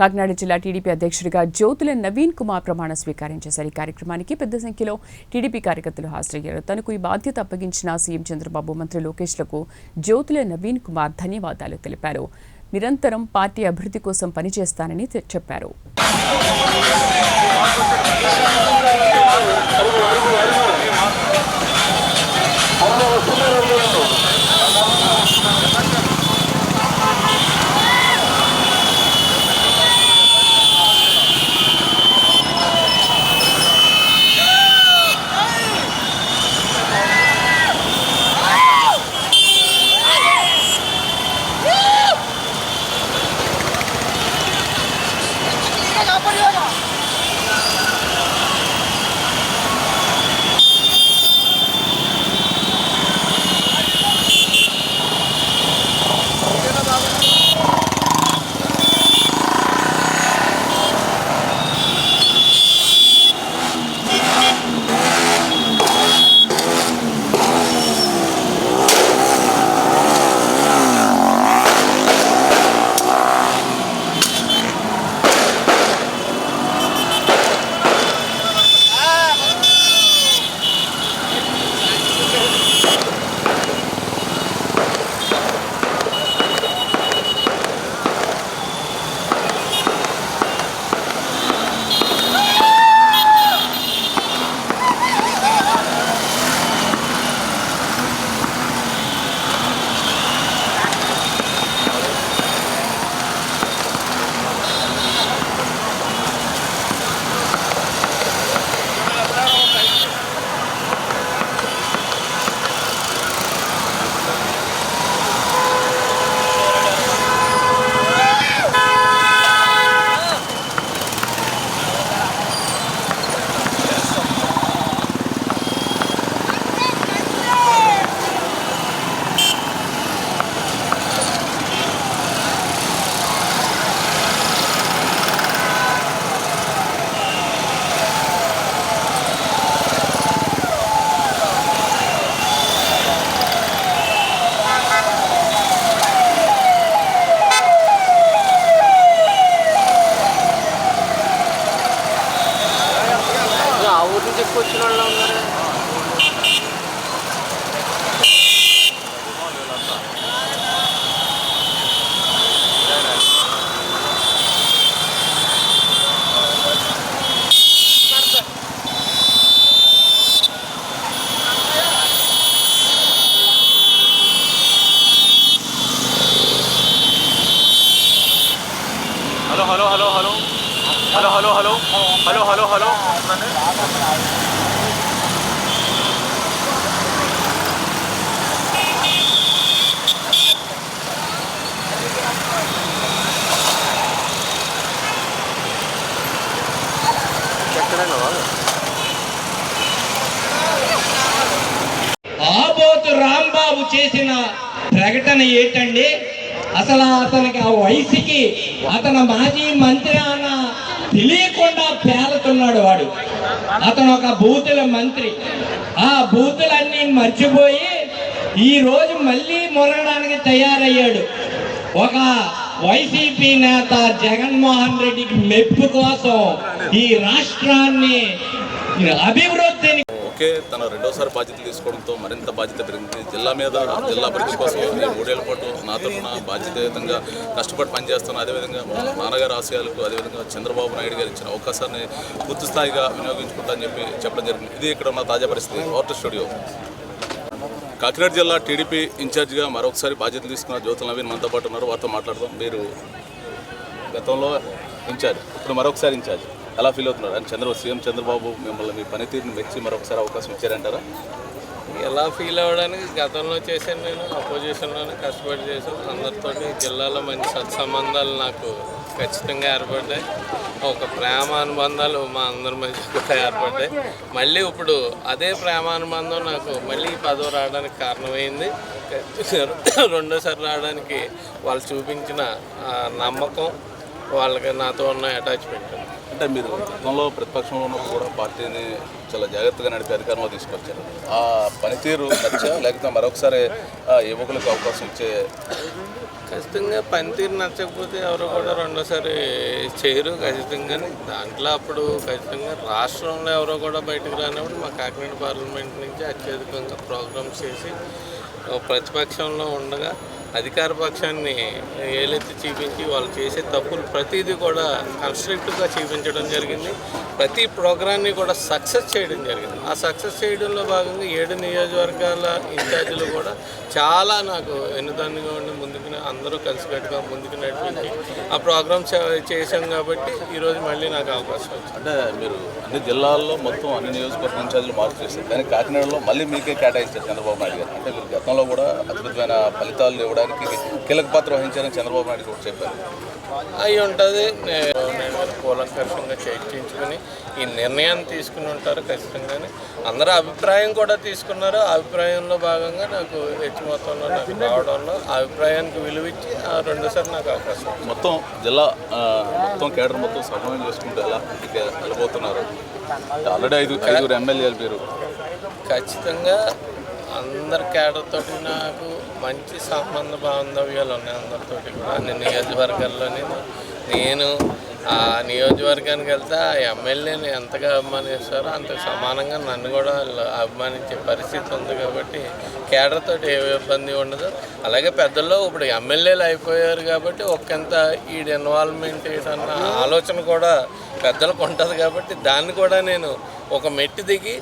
కాకినాడ జిల్లా టీడీపీ అధ్యక్షుడిగా జ్యోతుల నవీన్ కుమార్ ప్రమాణ స్వీకారం చేశారు. ఈ కార్యక్రమానికి పెద్ద సంఖ్యలో టీడీపీ కార్యకర్తలు హాజరయ్యారు. తనకు ఈ బాధ్యత అప్పగించిన సీఎం చంద్రబాబు, మంత్రి లోకేష్లకు జ్యోతుల నవీన్ కుమార్ ధన్యవాదాలు తెలిపారు. నిరంతరం పార్టీ అభివృద్ధి కోసం పనిచేస్తానని చెప్పారు. హలో ఆబోతు రాంబాబు చేసిన ప్రకటన ఏంటండి? అసలు అతనికి ఆ వయసుకి అతను మాజీ మంత్రి అన్న తెలియకుండా పేలుతున్నాడు వాడు. అతను ఒక బూతుల మంత్రి. ఆ బూతులన్నీ మర్చిపోయి ఈ రోజు మళ్ళీ మొరగడానికి తయారయ్యాడు. ఒక వైసీపీ నేత జగన్మోహన్ రెడ్డికి మెప్పు కోసం ఈ రాష్ట్రాన్ని అభివృద్ధిని తన రెండోసారి బాధ్యతలు తీసుకోవడంతో మరింత బాధ్యత పెరిగింది. జిల్లా మీద జిల్లా అభివృద్ధి కోసం ఈ 3 ఏళ్ల పాటు నా తరఫున బాధ్యతాయుతంగా కష్టపడి పనిచేస్తున్న, అదేవిధంగా నాన్నగారి ఆశయాలకు అదేవిధంగా చంద్రబాబు నాయుడు గారు ఇచ్చిన అవకాశాన్ని పూర్తి స్థాయిగా వినియోగించుకుంటానని చెప్పడం జరిగింది. ఇది ఇక్కడ ఉన్న తాజా పరిస్థితి. Water studio. కాకినాడ జిల్లా టీడీపీ ఇన్ఛార్జిగా మరొకసారి బాధ్యతలు తీసుకున్న జ్యోతుల నవీన్ మనతో పాటు ఉన్నారు. వారితో మాట్లాడదాం. మీరు గతంలో ఇన్ఛార్జ్, ఇప్పుడు మరొకసారి ఇన్ఛార్జ్, ఎలా ఫీల్ అవుతున్నారు? అండ్ సీఎం చంద్రబాబు మిమ్మల్ని మీ పనితీరుని మెచ్చి మరొకసారి అవకాశం ఇచ్చారంటారా? ఎలా ఫీల్ అవ్వడానికి గతంలో చేశాను. నేను అపోజిషన్లోనే కష్టపడి చేశాను. అందరితో జిల్లాలో మంచి సత్సంబంధాలు నాకు ఖచ్చితంగా ఏర్పడ్డాయి. ఒక ప్రేమ అనుబంధాలు మా అందరి మధ్య కూడా ఏర్పడ్డాయి. మళ్ళీ ఇప్పుడు అదే ప్రేమానుబంధం నాకు మళ్ళీ పదవి రావడానికి కారణమైంది. రెండోసారి రావడానికి వాళ్ళు చూపించిన నమ్మకం, వాళ్ళకి నాతో ఉన్న అటాచ్మెంట్. అంటే మీరు గతంలో ప్రతిపక్షంలో ఉన్నప్పుడు కూడా పార్టీని చాలా జాగ్రత్తగా నడిపి అధికారంలో తీసుకొచ్చారు. ఆ పనితీరు నచ్చా, లేకపోతే మరొకసారి యువకులకు అవకాశం ఇచ్చే ఖచ్చితంగా పనితీరు నచ్చకపోతే ఎవరు కూడా రెండోసారి చేయరు ఖచ్చితంగా. దాంట్లో అప్పుడు ఖచ్చితంగా రాష్ట్రంలో ఎవరో కూడా బయటకు రానప్పుడు మా కాకినాడ పార్లమెంట్ నుంచి అత్యధికంగా ప్రోగ్రామ్స్ చేసి ప్రతిపక్షంలో ఉండగా అధికార పక్షాన్ని ఏలెత్తి చూపించి వాళ్ళు చేసే తప్పులు ప్రతిదీ కూడా కన్స్ట్రక్టివ్గా చూపించడం జరిగింది. ప్రతి ప్రోగ్రాన్ని కూడా సక్సెస్ చేయడం జరిగింది. ఆ సక్సెస్ చేయడంలో భాగంగా 7 నియోజకవర్గాల ఇన్ఛార్జీలు కూడా చాలా నాకు ఎన్నుదన్నుగా ఉండి ముందుకు అందరూ కలిసికట్టుగా ముందుకు నడిపించి ఆ ప్రోగ్రామ్ చేశాం కాబట్టి ఈరోజు మళ్ళీ నాకు అవకాశం వచ్చింది. అంటే మీరు అన్ని జిల్లాల్లో మొత్తం అన్ని నియోజకవర్గ ఇన్ఛార్జీలు మార్పు చేశారు, కానీ కాకినాడలో మళ్ళీ మీకే కేటాయించారు చంద్రబాబు నాయుడు గారు. అంటే మీరు గతంలో కూడా అద్భుతమైన ఫలితాలు ఇవ్వడానికి కీలక పాత్ర వహించారని చంద్రబాబు నాయుడు కూడా చెప్పారు. అయి ఉంటుంది. నేను కూలంకషంగా చర్చించుకుని ఈ నిర్ణయాన్ని తీసుకుని ఉంటారు ఖచ్చితంగానే. అందరూ అభిప్రాయం కూడా తీసుకున్నారు. ఆ అభిప్రాయంలో భాగంగా నాకు హెచ్చు మొత్తంలో నాకు రావడంలో ఆ అభిప్రాయానికి విలువిచ్చి రెండోసారి నాకు అవకాశం. మొత్తం జిల్లా మొత్తం కేడర్ మొత్తం సమన్వయం చేసుకుంటూ ఎలా వెళ్ళబోతున్నారు? ఆల్రెడీ 5 ఎమ్మెల్యేలు పేరు ఖచ్చితంగా అందరి కేడర్తోటి నాకు మంచి సంబంధ బాంధవ్యాలు ఉన్నాయి. అందరితోటి కూడా అన్ని నియోజకవర్గాల్లోని నేను ఆ నియోజకవర్గానికి వెళ్తే ఆ ఎమ్మెల్యేని ఎంతగా అభిమానిస్తారో అంతకు సమానంగా నన్ను కూడా అభిమానించే పరిస్థితి ఉంది కాబట్టి కేడర్తో ఏ ఇబ్బంది ఉండదు. అలాగే పెద్దల్లో ఇప్పుడు ఎమ్మెల్యేలు అయిపోయారు కాబట్టి ఒకంత ఈ ఇన్వాల్వ్మెంట్ ఏంటన్న ఆలోచన కూడా పెద్దలకు ఉంటుంది కాబట్టి దాన్ని కూడా నేను ఒక మెట్టి దిగి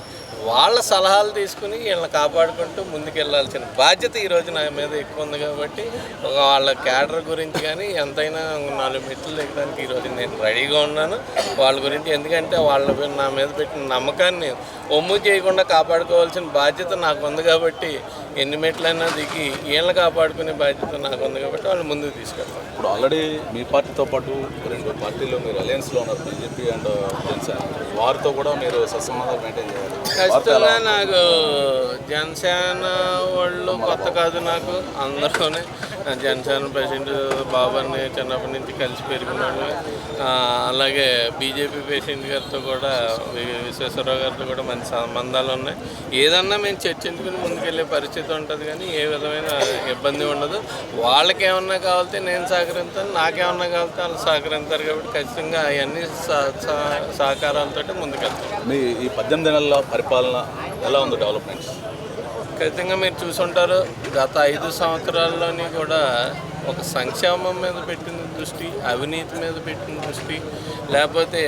వాళ్ళ సలహాలు తీసుకుని వీళ్ళని కాపాడుకుంటూ ముందుకెళ్లాల్సిన బాధ్యత ఈరోజు నా మీద ఎక్కువ ఉంది కాబట్టి వాళ్ళ క్యాడర్ గురించి కానీ ఎంతైనా 4 మెట్లు దిగడానికి ఈరోజు నేను రెడీగా ఉన్నాను వాళ్ళ గురించి. ఎందుకంటే వాళ్ళ నా మీద పెట్టిన నమ్మకాన్ని ఒమ్ము చేయకుండా కాపాడుకోవాల్సిన బాధ్యత నాకు ఉంది కాబట్టి ఎన్ని మెట్లైనా దిగి వీళ్ళని కాపాడుకునే బాధ్యత నాకు ఉంది కాబట్టి వాళ్ళు ముందుకు తీసుకెళ్తాను. ఇప్పుడు ఆల్రెడీ మీ పార్టీతో పాటు 2 పార్టీలు మీరు అలయన్స్లో ఉన్నారు, బీజేపీ అండ్ జనసేన. వారితో కూడా మీరు సత్సంబంధాలు మెయింటైన్ చేయాలి. ఖచ్చితంగా నాకు జనసేన వాళ్ళు కొత్త కాదు, నాకు అందరూనే జనసేన ప్రెసిడెంట్ బాబాని చిన్నప్పటి నుంచి కలిసి పెరిగిన వాళ్ళు. అలాగే బీజేపీ ప్రెసిడెంట్ గారితో కూడా విశ్వేశ్వరరావు గారితో కూడా మంచి సంబంధాలు ఉన్నాయి. ఏదన్నా మేము చర్చించుకుని ముందుకెళ్ళే పరిస్థితి ఉంటుంది కానీ ఏ విధమైన ఇబ్బంది ఉండదు. వాళ్ళకి ఏమన్నా కావాలితే నేను సహకరిస్తాను, నాకేమన్నా కావాలితే వాళ్ళు సహకరిస్తారు కాబట్టి ఖచ్చితంగా అవన్నీ సహకారాలతో ముందుకెళ్తాం. మీ ఈ 18 నెలల పరిపాలన ఎలా ఉంది డెవలప్మెంట్స్? ఖచ్చితంగా మీరు చూసుంటారు గత 5 సంవత్సరాల్లోని కూడా ఒక సంక్షేమం మీద పెట్టిన దృష్టి, అవినీతి మీద పెట్టిన దృష్టి, లేకపోతే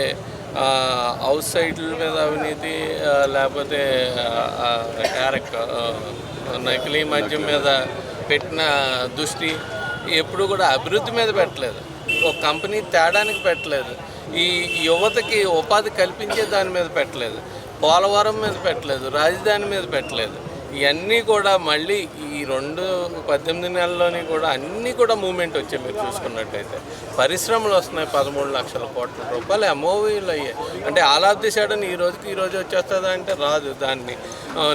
అవుట్ సైడ్ల మీద అవినీతి, లేకపోతే నకిలీ మద్యం మీద పెట్టిన దృష్టి ఎప్పుడు కూడా అభివృద్ధి మీద పెట్టలేదు. ఒక కంపెనీ తేడానికి పెట్టలేదు. ఈ యువతకి ఉపాధి కల్పించే దాని మీద పెట్టలేదు. పోలవరం మీద పెట్టలేదు. రాజధాని మీద పెట్టలేదు. ఇవన్నీ కూడా మళ్ళీ ఈ 18 నెలల్లోని కూడా అన్నీ కూడా మూమెంట్ వచ్చాయి. మీరు చూసుకున్నట్టయితే పరిశ్రమలు వస్తున్నాయి. 13 లక్షల కోట్ల రూపాయలు ఎంఓవీలు అయ్యాయి. అంటే ఆల్ ఆఫ్ ది సడన్ ఈ రోజు వచ్చేస్తుందా అంటే రాదు. దాన్ని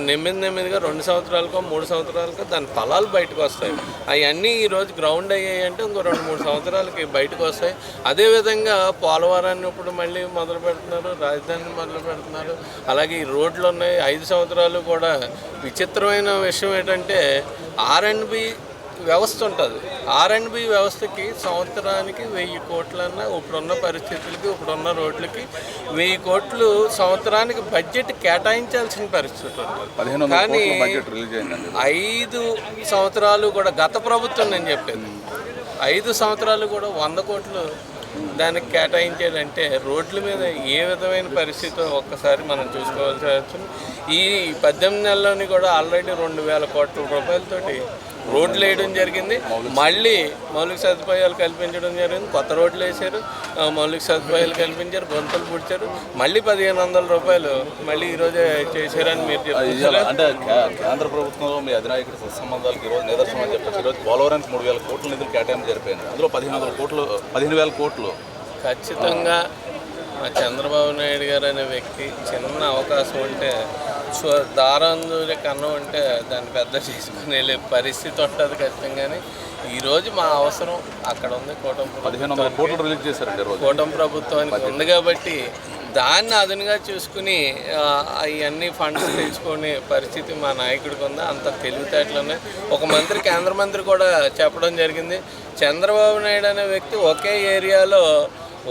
నెమ్మదిగా 2 సంవత్సరాలకో 3 సంవత్సరాలకో దాని ఫలాలు బయటకు వస్తాయి. అవన్నీ ఈరోజు గ్రౌండ్ అయ్యాయి అంటే ఇంకో 2-3 సంవత్సరాలకి బయటకు వస్తాయి. అదేవిధంగా పోలవరాన్ని ఇప్పుడు మళ్ళీ మొదలు పెడుతున్నారు, రాజధానిని మొదలు పెడుతున్నారు. అలాగే ఈ రోడ్లు ఉన్నాయి. 5 సంవత్సరాలు కూడా విచిత్రమైన విషయం ఏంటంటే R&B వ్యవస్థ ఉంటుంది. R&B వ్యవస్థకి సంవత్సరానికి 1000 కోట్లన్నా ఇప్పుడున్న పరిస్థితులకి ఇప్పుడున్న రోడ్లకి 1000 కోట్లు సంవత్సరానికి బడ్జెట్ కేటాయించాల్సిన పరిస్థితి ఉంటుంది. కానీ 5 సంవత్సరాలు కూడా గత ప్రభుత్వం నేను చెప్పేది 5 సంవత్సరాలు కూడా 100 కోట్లు దానికి కేటాయించాడంటే రోడ్ల మీద ఏ విధమైన పరిస్థితి ఒక్కసారి మనం చూసుకోవాల్సి వస్తుంది. ఈ 18 నెలల్లోని కూడా ఆల్రెడీ 2000 కోట్ల రూపాయలతోటి రోడ్లు వేయడం జరిగింది. మళ్ళీ మౌలిక సదుపాయాలు కల్పించడం జరిగింది. కొత్త రోడ్లు వేశారు, మౌలిక సదుపాయాలు కల్పించారు, గొంతులు పుడిచారు. మళ్ళీ 1500 రూపాయలు మళ్ళీ ఈరోజు చేశారని మీరు చెప్తారు. అంటే కేంద్ర ప్రభుత్వంలో మీ అధినాయకుడి సంబంధాలకు ఈరోజు నిదర్శనం అని చెప్పచ్చు. ఈరోజు పోలవరానికి 3000 కోట్ల నిధులు కేటాయింపు జరిపోయింది. అందులో 15,000 కోట్లు ఖచ్చితంగా మా చంద్రబాబు నాయుడు గారు అనే వ్యక్తి చిన్న అవకాశం ఉంటే దారందూరి కన్నం ఉంటే దాన్ని పెద్ద చేసుకుని వెళ్ళే పరిస్థితి ఉంటుంది ఖచ్చితంగానే. ఈరోజు మా అవసరం అక్కడ ఉంది. కూటమి ప్రభుత్వానికి ఉంది కాబట్టి దాన్ని అదునుగా చూసుకుని అవన్నీ ఫండ్స్ తెచ్చుకునే పరిస్థితి మా నాయకుడికి ఉంది. అంత తెలివితేటలోనే ఒక మంత్రి కేంద్ర మంత్రి కూడా చెప్పడం జరిగింది. చంద్రబాబు నాయుడు అనే వ్యక్తి ఒకే ఏరియాలో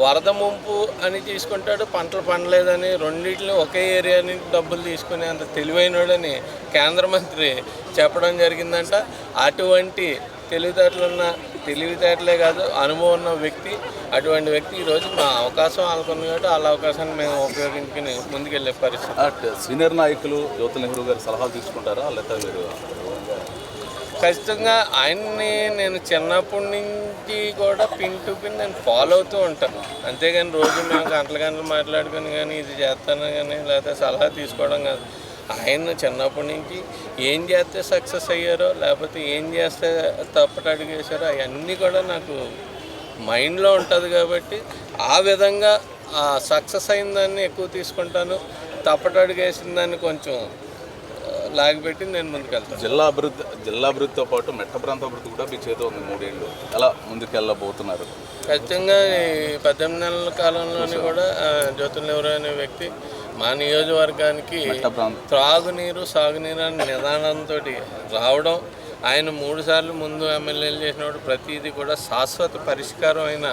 వరద ముంపు అని తీసుకుంటాడు, పంటలు పండలేదని, రెండింటిని ఒకే ఏరియా నుంచి డబ్బులు తీసుకునే అంత తెలివైనడని కేంద్ర మంత్రి చెప్పడం జరిగిందంట. అటువంటి తెలివితేటలే కాదు, అనుభవం ఉన్న వ్యక్తి, అటువంటి వ్యక్తి ఈరోజు మా అవకాశం అనుకున్నాం కాబట్టి వాళ్ళ అవకాశాన్ని మేము ఉపయోగించుకుని ముందుకెళ్ళే పరిస్థితి. సీనియర్ నాయకులు జ్యోతి నెహ్రూ గారి సలహాలు తీసుకుంటారా లేకపోతే మీరు? ఖచ్చితంగా ఆయన్ని నేను చిన్నప్పటి నుంచి కూడా పిన్ టు పిన్ నేను ఫాలో అవుతూ ఉంటాను. అంతేగాని రోజు మేము గంటలు మాట్లాడుకుని కానీ ఇది చేస్తాను కానీ లేకపోతే సలహా తీసుకోవడం కాదు. ఆయన చిన్నప్పటి నుంచి ఏం చేస్తే సక్సెస్ అయ్యారో లేకపోతే ఏం చేస్తే తప్పట అడిగేశారో అవన్నీ కూడా నాకు మైండ్లో ఉంటుంది కాబట్టి ఆ విధంగా సక్సెస్ అయిన దాన్ని ఎక్కువ తీసుకుంటాను, తప్పట అడిగేసిన దాన్ని కొంచెం లాగిపెట్టి నేను ముందుకెళ్తాను. జిల్లా అభివృద్ధితో పాటు మెట్ట ప్రాంత అభివృద్ధి కూడా మీ చేతిలో ఉంది. 3 ఏళ్ళు ఎలా ముందుకెళ్ళబోతున్నారు? ఖచ్చితంగా ఈ 18 నెలల కాలంలోని కూడా జ్యోతి నెహ్రూ అనే వ్యక్తి మా నియోజకవర్గానికి త్రాగునీరు సాగునీరు అనే నిదానంతో రావడం, ఆయన 3 సార్లు ముందు ఎమ్మెల్యేలు చేసినప్పుడు ప్రతిదీ కూడా శాశ్వత పరిష్కారం అయిన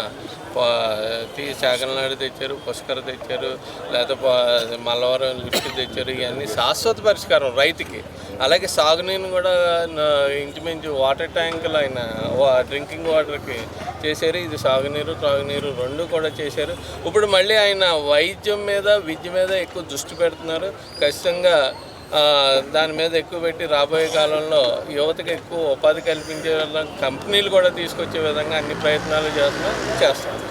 చాగలనాడు తెచ్చారు, పుష్కర తెచ్చారు, లేకపోతే మల్లవరం లిఫ్ట్ తెచ్చారు. ఇవన్నీ శాశ్వత పరిష్కారం రైతుకి. అలాగే సాగునీరు కూడా ఇంచుమించు వాటర్ ట్యాంకులు ఆయన డ్రింకింగ్ వాటర్కి చేశారు. ఇది సాగునీరు త్రాగునీరు 2 కూడా చేశారు. ఇప్పుడు మళ్ళీ ఆయన వైద్యం మీద విద్య మీద ఎక్కువ దృష్టి పెడుతున్నారు. ఖచ్చితంగా దాని మీద ఎక్కువ పెట్టి రాబోయే కాలంలో యువతకు ఎక్కువ ఉపాధి కల్పించే కంపెనీలు కూడా తీసుకొచ్చే విధంగా అన్ని ప్రయత్నాలు చేస్తాం.